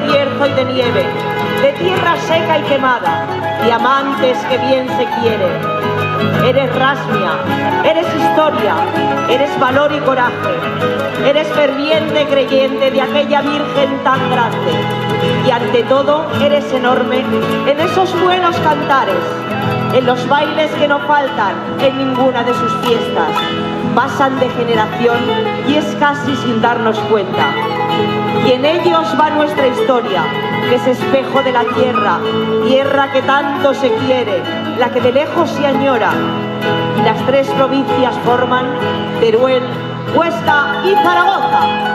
cierzo y de nieve, de tierra seca y quemada, diamantes que bien se quieren. Eres rasmia, eres historia, eres valor y coraje, eres ferviente creyente de aquella Virgen tan grande. Y ante todo, eres enorme en esos buenos cantares, en los bailes que no faltan en ninguna de sus fiestas. Pasan de generación y es casi sin darnos cuenta. Y en ellos va nuestra historia, que es espejo de la tierra, tierra que tanto se quiere, la que de lejos se añora. Y las tres provincias forman Teruel, Huesca y Zaragoza.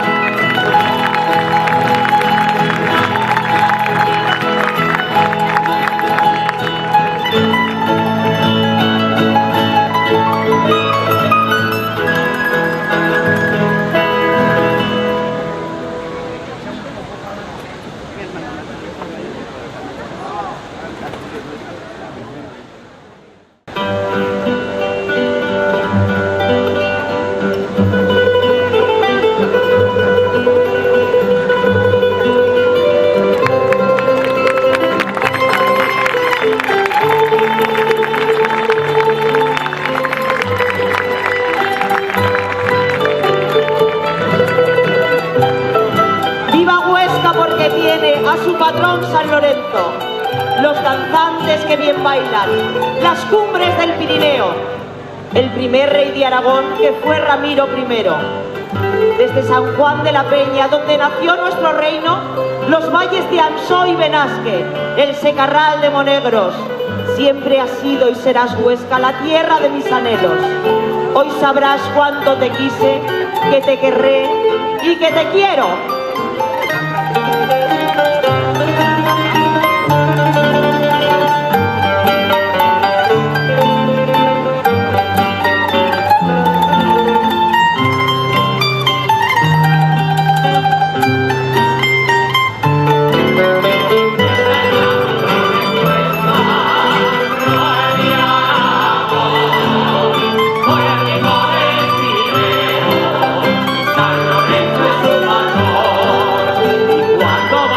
San Lorenzo, los danzantes que bien bailan, las cumbres del Pirineo, el primer rey de Aragón que fue Ramiro I. Desde San Juan de la Peña, donde nació nuestro reino, los valles de Ansó y Benasque, el Secarral de Monegros, siempre has sido y serás Huesca, la tierra de mis anhelos. Hoy sabrás cuánto te quise, que te querré y que te quiero. Cuando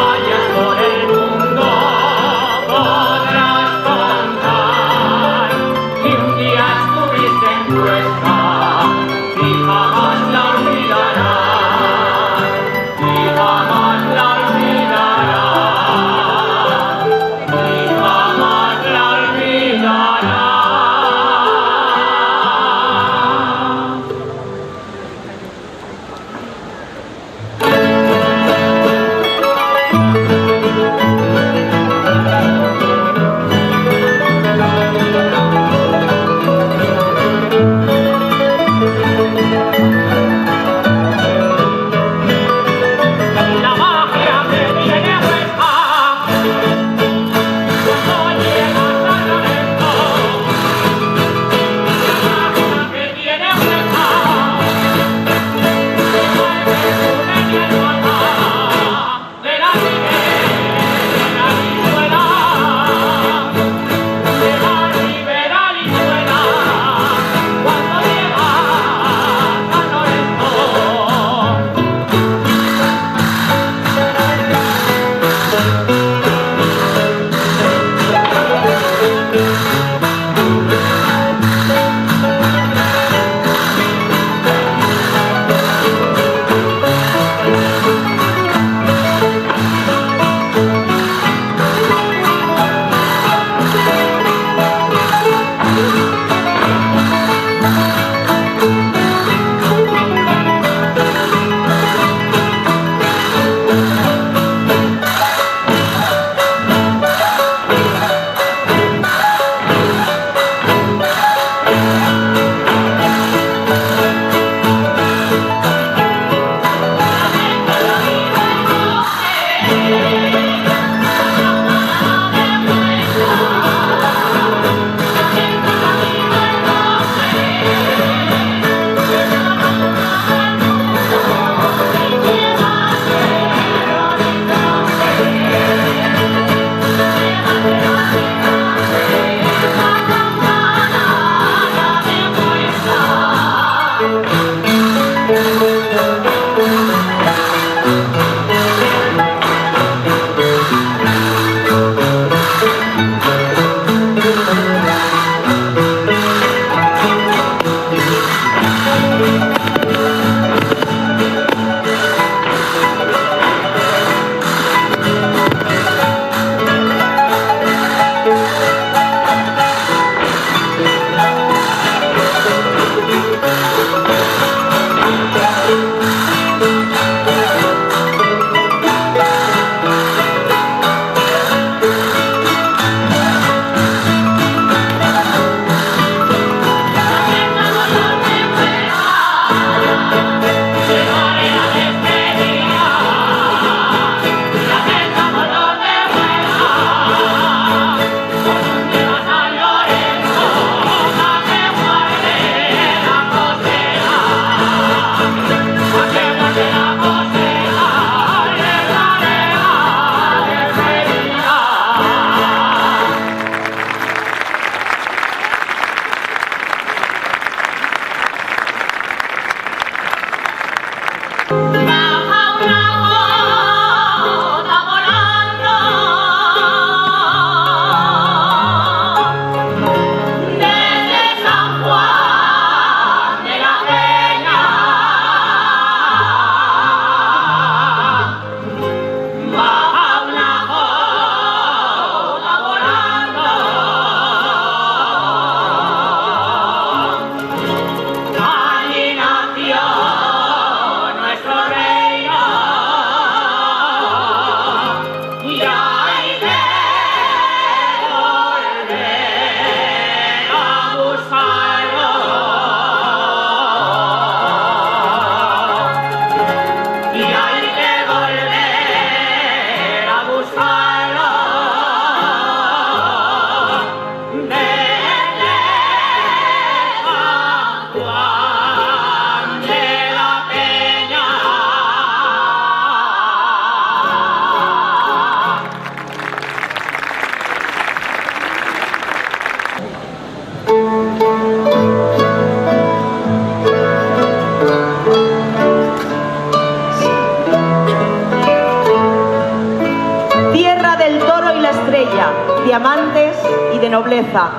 tierra del toro y la estrella, de amantes y de nobleza,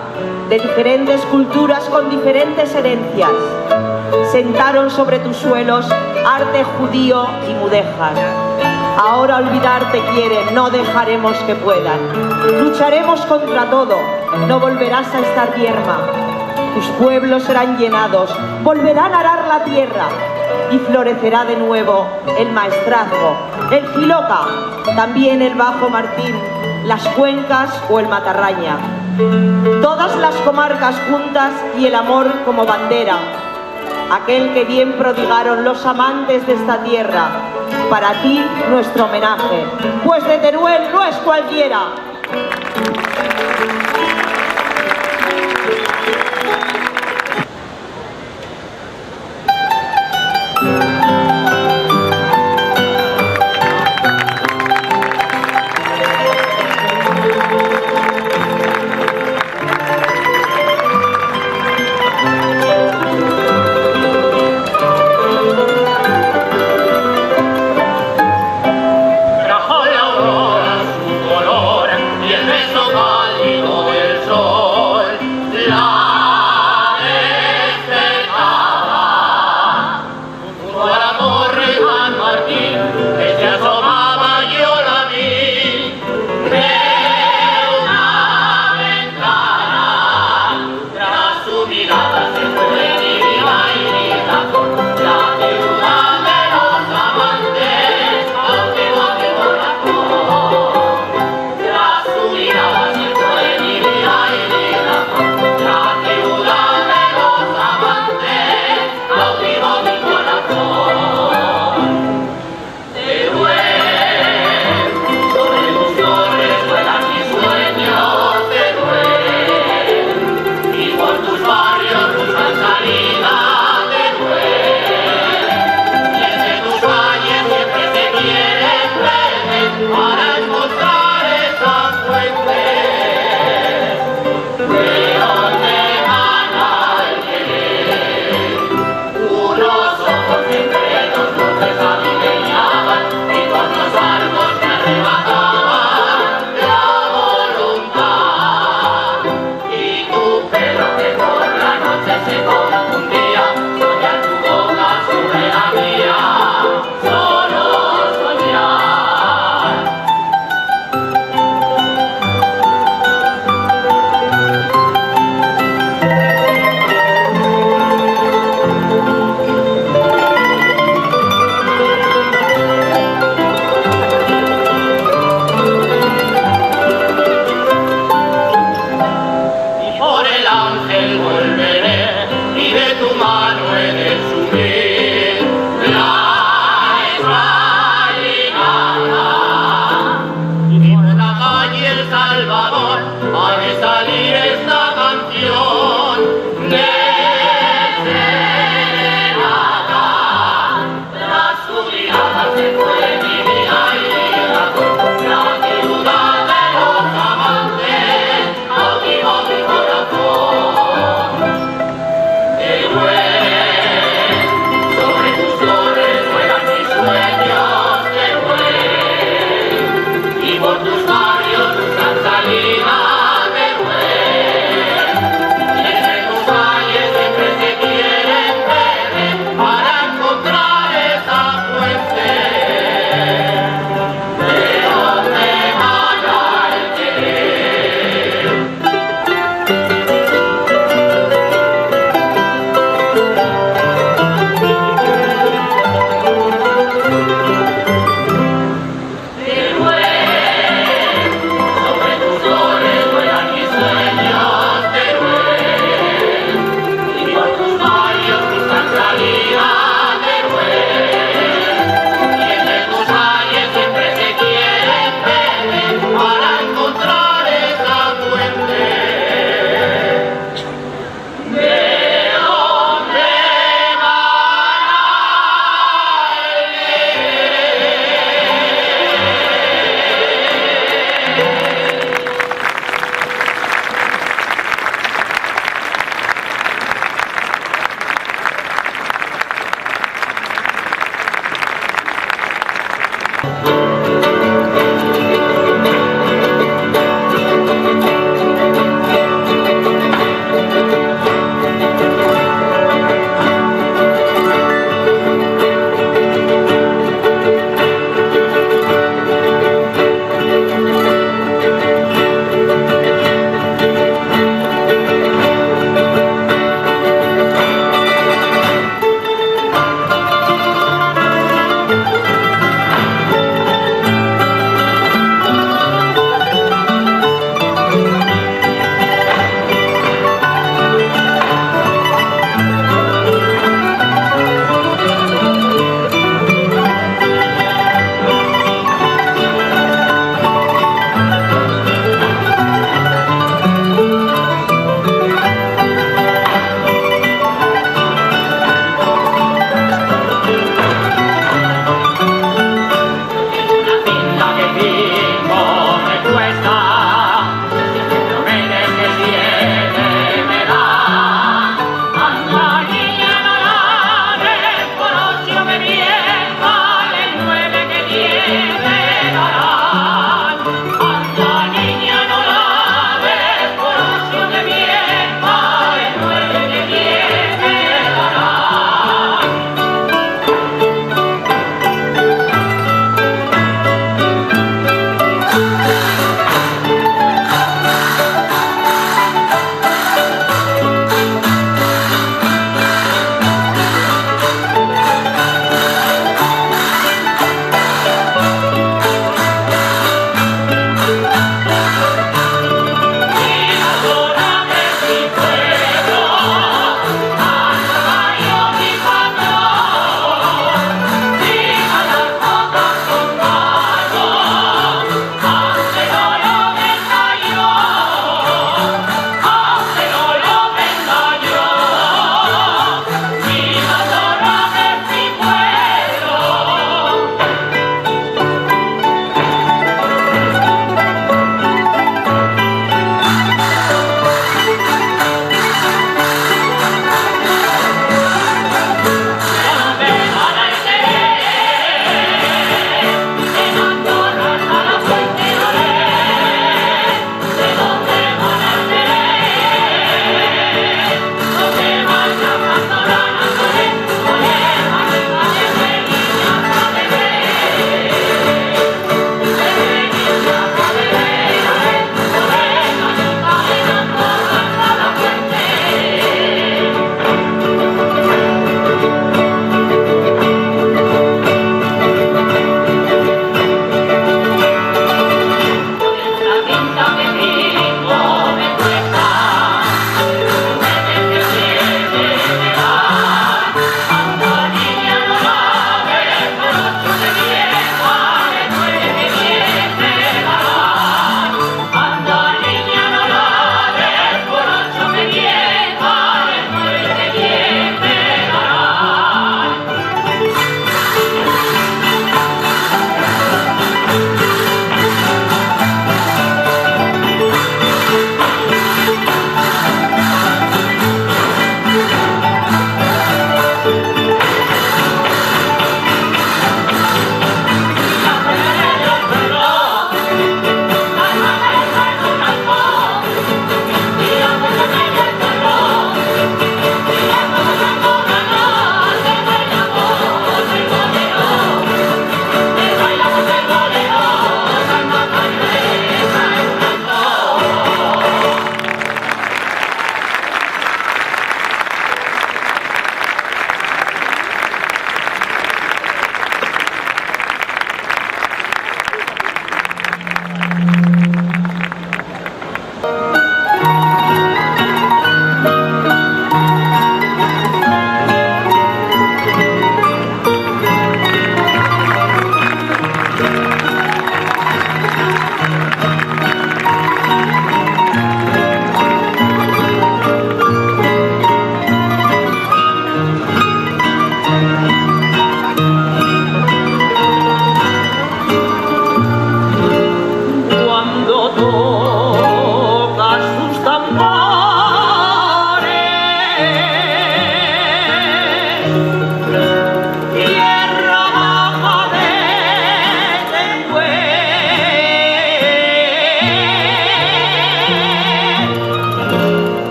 de diferentes culturas con diferentes herencias. Sentaron sobre tus suelos arte judío y mudéjar. Ahora olvidarte quieren, no dejaremos que puedan. Lucharemos contra todo, no volverás a estar yerma. Tus pueblos serán llenados, volverán a arar la tierra y florecerá de nuevo el maestrazgo, el Jiloca, también el Bajo Martín, las Cuencas o el Matarraña. Todas las comarcas juntas y el amor como bandera, aquel que bien prodigaron los amantes de esta tierra. Para ti nuestro homenaje, pues de Teruel no es cualquiera.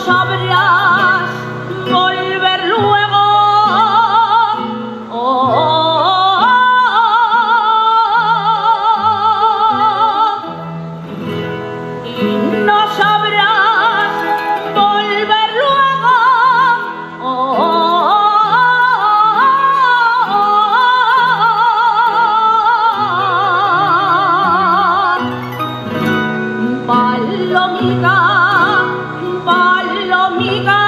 sabrás volver luego. Y no sabrás volver luego. Palomica, palomica,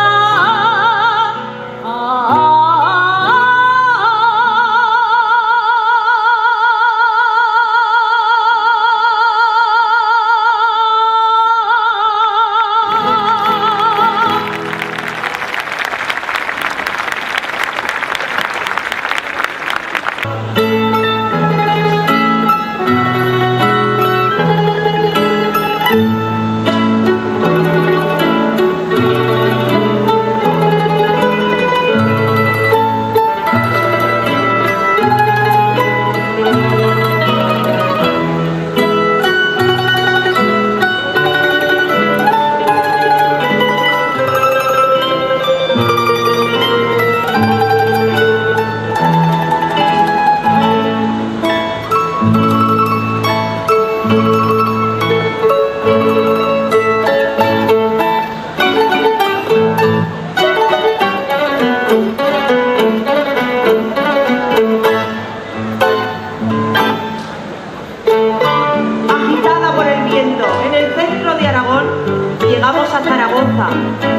llegamos a Zaragoza,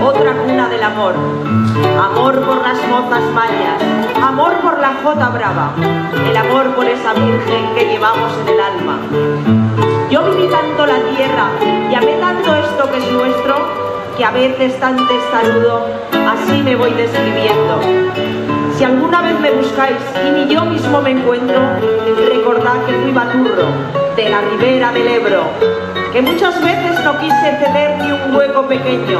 otra cuna del amor. Amor por las mozas mayas, amor por la jota brava, el amor por esa virgen que llevamos en el alma. Yo viví tanto la tierra y amé tanto esto que es nuestro, que a veces tan testarudo así me voy describiendo. Si alguna vez me buscáis y ni yo mismo me encuentro, recordad que fui baturro de la ribera del Ebro, que muchas veces no quise ceder ni un hueco pequeño,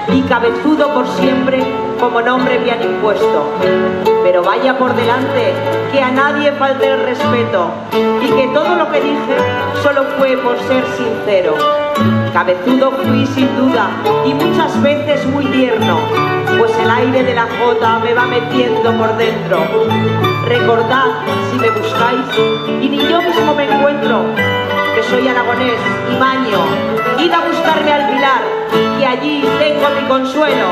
y cabezudo por siempre como nombre me han impuesto. Pero vaya por delante, que a nadie falte el respeto, y que todo lo que dije solo fue por ser sincero. Cabezudo fui sin duda, y muchas veces muy tierno, pues el aire de la jota me va metiendo por dentro. Recordad, si me buscáis, y ni yo mismo me encuentro, que soy aragonés y maño, id a buscarme al Pilar, que allí tengo mi consuelo.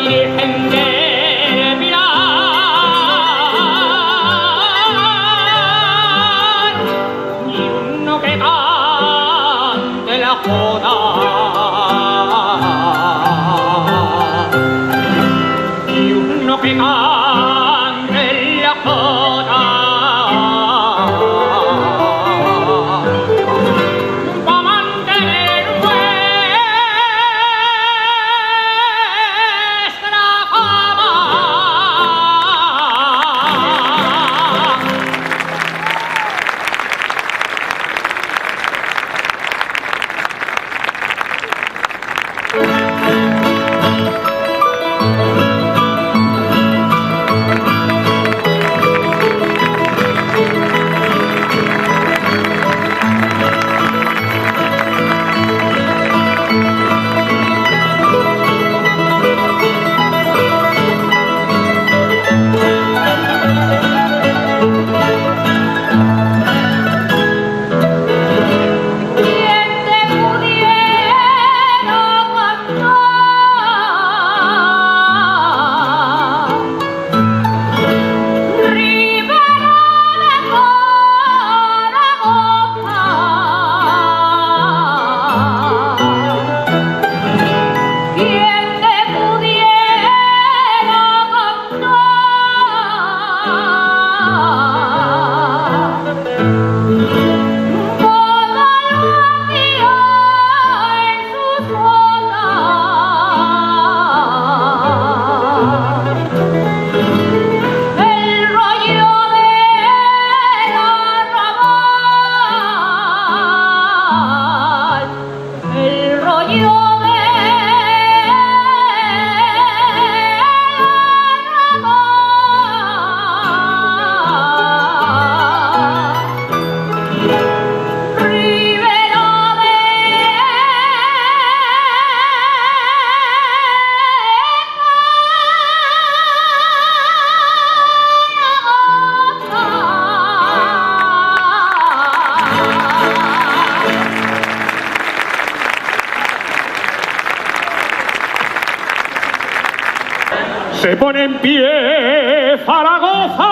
Virgen de Pilar, y uno que cante la joda, y uno que cante la joda. Se pone en pie Zaragoza,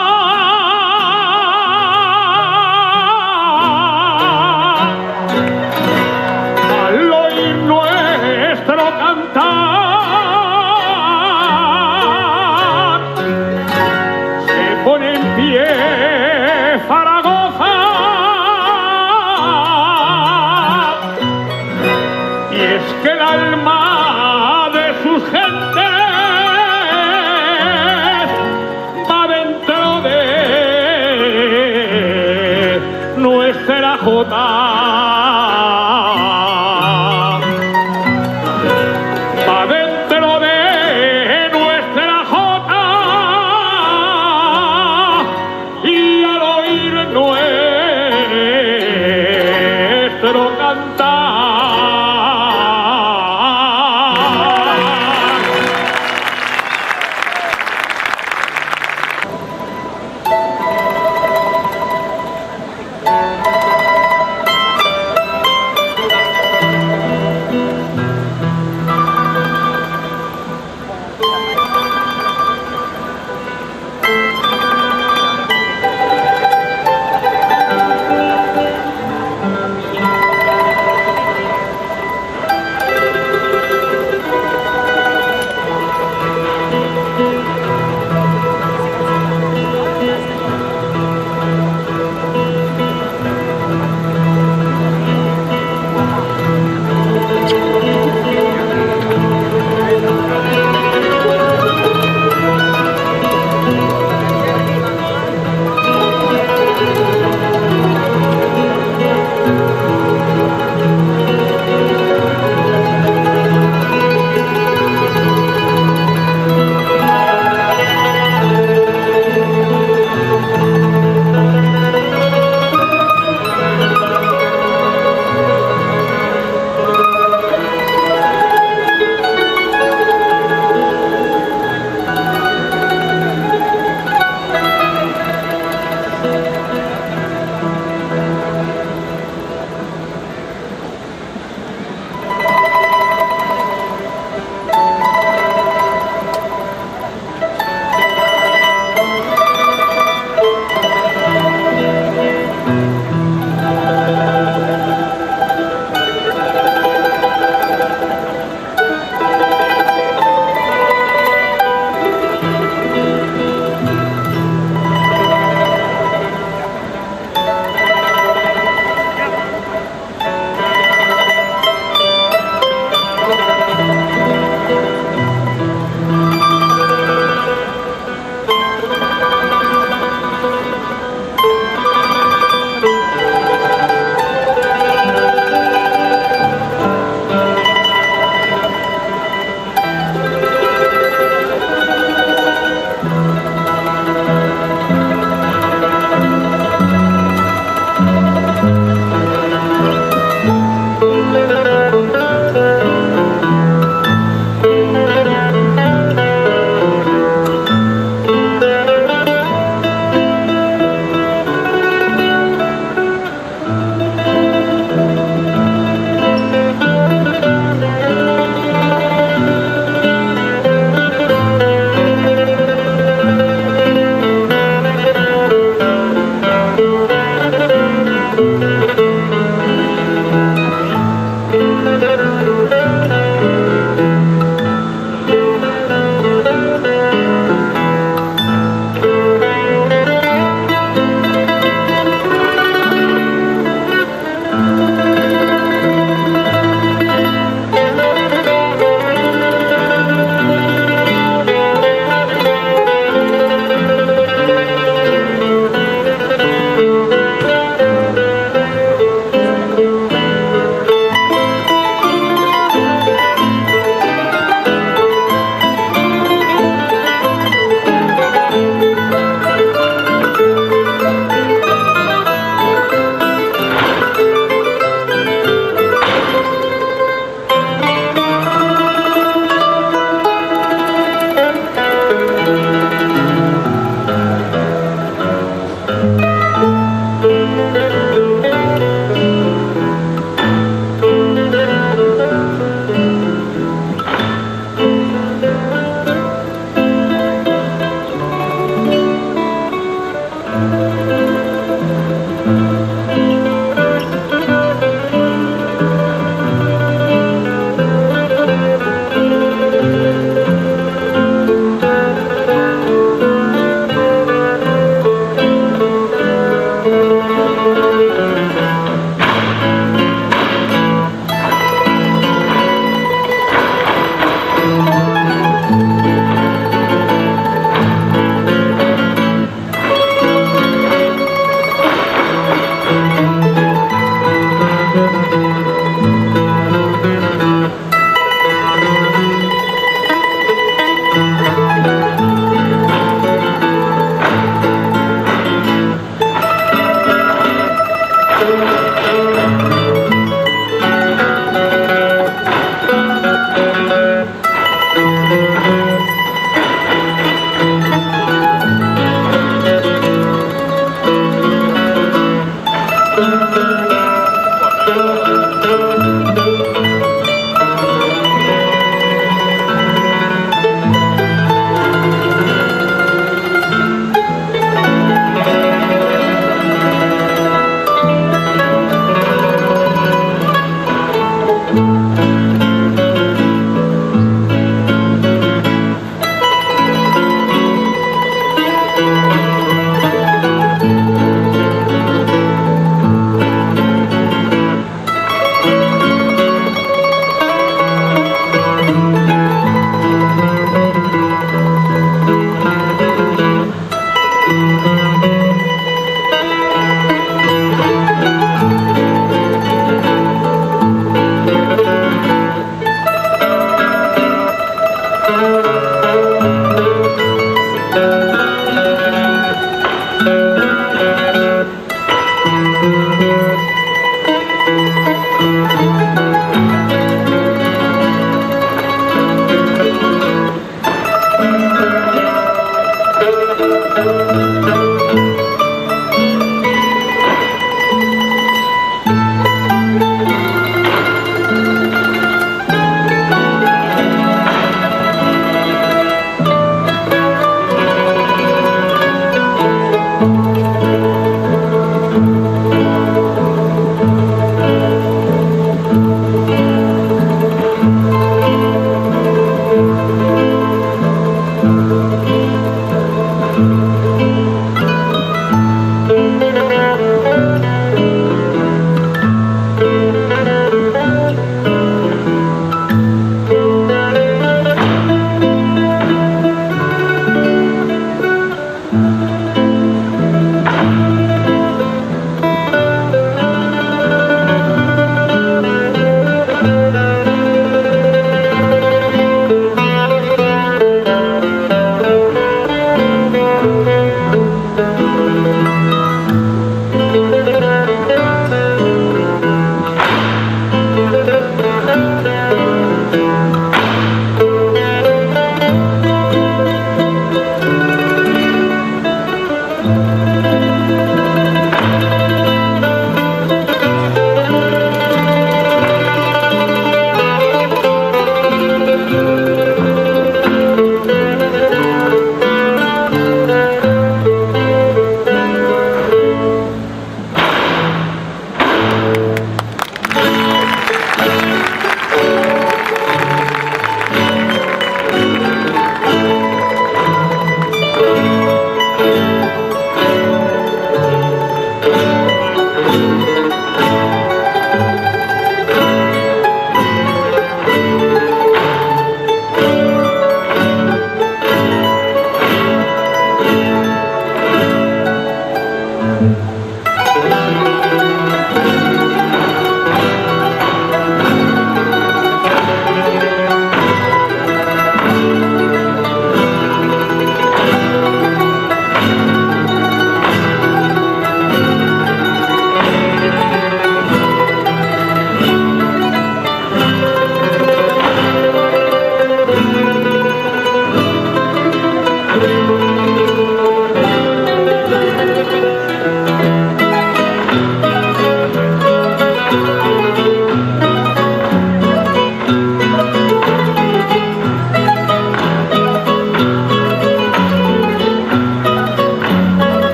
al oír nuestro cantar. Se pone en pie Zaragoza, y es que el alma de sus gentes nuestra jota, va dentro de nuestra jota, y al oír nuestro cantar.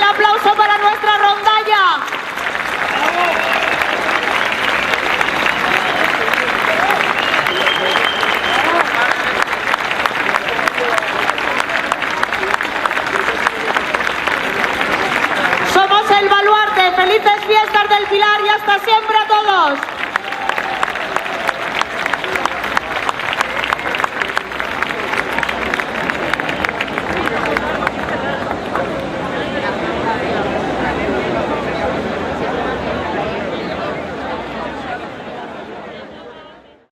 aplauso para nuestra rondalla. Somos el Baluarte. Felices fiestas del Pilar y hasta siempre a todos.